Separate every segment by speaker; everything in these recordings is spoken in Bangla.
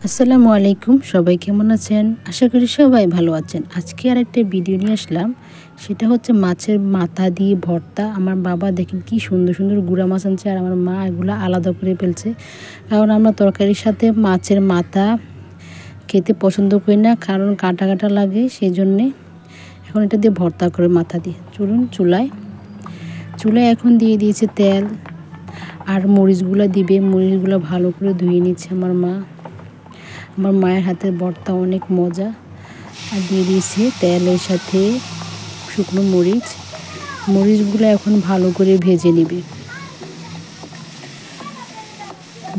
Speaker 1: আসসালামু আলাইকুম, সবাই কেমন আছেন? আশা করি সবাই ভালো আছেন। আজকে আরেকটা ভিডিও নিয়ে আসলাম, সেটা হচ্ছে মাছের মাথা দিয়ে ভর্তা। আমার বাবা দেখেন কি সুন্দর সুন্দর গুঁড়া মাছ আনছে, আর আমার মা এগুলো আলাদা করে ফেলছে। কারণ আমরা তরকারির সাথে মাছের মাথা খেতে পছন্দ করি না, কারণ কাঁটা কাঁটা লাগে, সেই জন্যে এখন এটা দিয়ে ভর্তা করে মাথা দিয়ে। চলুন চুলায় এখন দিয়ে দিয়েছে তেল, আর মরিচগুলো দিবে। মরিচগুলো ভালো করে ধুয়ে নিচ্ছে আমার মা। আমার মায়ের হাতের ভর্তা অনেক মজা। আর দিয়ে দিয়েছে তেলের সাথে শুকনো মরিচগুলো এখন ভালো করে ভেজে নেবে।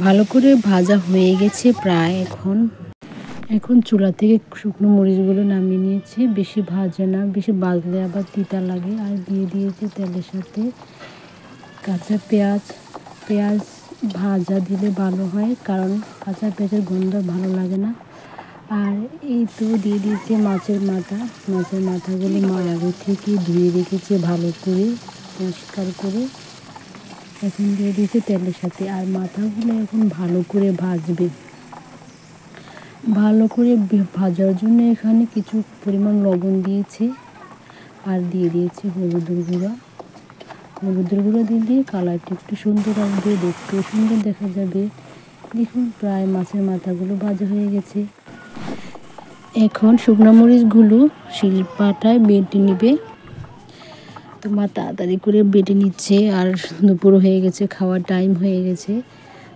Speaker 1: ভালো করে ভাজা হয়ে গেছে প্রায়। এখন চুলা থেকে শুকনো মরিচগুলো নামিয়ে নিয়েছে। বেশি ভাজে না, বেশি ভাজলে আবার তিতা লাগে। আর দিয়ে দিয়েছে তেলের সাথে কাঁচা পেঁয়াজ ভাজা দিলে ভালো হয়, কারণ কাঁচা পেঁয়াজের গন্ধ ভালো লাগে না। আর এই তো দিয়ে দিয়েছে মাছের মাথাগুলো মা আগে থেকে ধুয়ে রেখেছে ভালো করে, পরিষ্কার করে। এখন দিয়ে দিয়েছে তেলের সাথে, আর মাথাগুলো এখন ভালো করে ভাজবে। ভালো করে ভাজার জন্য এখানে কিছু পরিমাণ লবণ দিয়েছে, আর দিয়ে দিয়েছে হলুদের গুঁড়া দিলে কালারটা একটু সুন্দর আসবে, দেখতেও সুন্দর দেখা যাবে। দেখুন প্রায় মাছের মাথাগুলো ভাজা হয়ে গেছে। এখন শুকনো মরিচগুলো শিলপাটায় বেটে নেবে। তো মা তাড়াতাড়ি করে বেটে নিচ্ছে, আর দুপুর হয়ে গেছে, খাওয়ার টাইম হয়ে গেছে।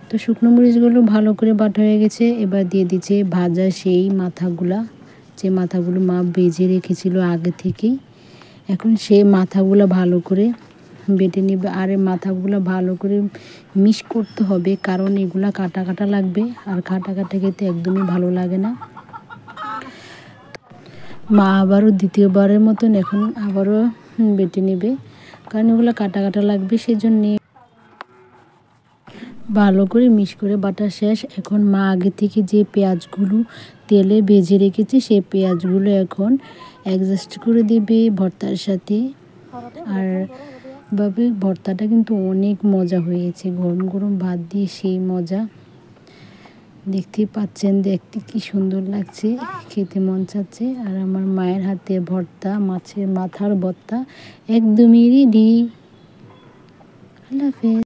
Speaker 1: তো শুকনো মরিচগুলো ভালো করে বাটা হয়ে গেছে। এবার দিয়ে দিচ্ছে ভাজা সেই মাথাগুলো মা ভেজে রেখেছিল আগে থেকেই। এখন সেই মাথাগুলো ভালো করে বেটে নেবে। আর এই মাথাগুলো ভালো করে মিক্স করতে হবে, কারণ এগুলা কাটা কাটা লাগবে, আর কাটা খেতে একদমই ভালো লাগে না। মা আবারও দ্বিতীয়বারের মতন এখন আবারও বেটে নেবে, কারণ এগুলো কাটা লাগবে, সেজন্য ভালো করে মিক্স করে বাটা শেষ। এখন মা আগে থেকে যে পেঁয়াজগুলো তেলে ভেজে রেখেছে, সেই পেঁয়াজগুলো এখন অ্যাডজাস্ট করে দেবে ভর্তার সাথে। আর ভাবে ভর্তাটা কিন্তু অনেক মজা হয়েছে, গরম গরম ভাত দিয়ে সেই মজা। দেখতেই পাচ্ছেন, দেখতে কি সুন্দর লাগছে, খেতে মন চাচ্ছে। আর আমার মায়ের হাতে ভর্তা, মাছের মাথার ভর্তা একদমই রেডি। আল্লাহ হাফেজ।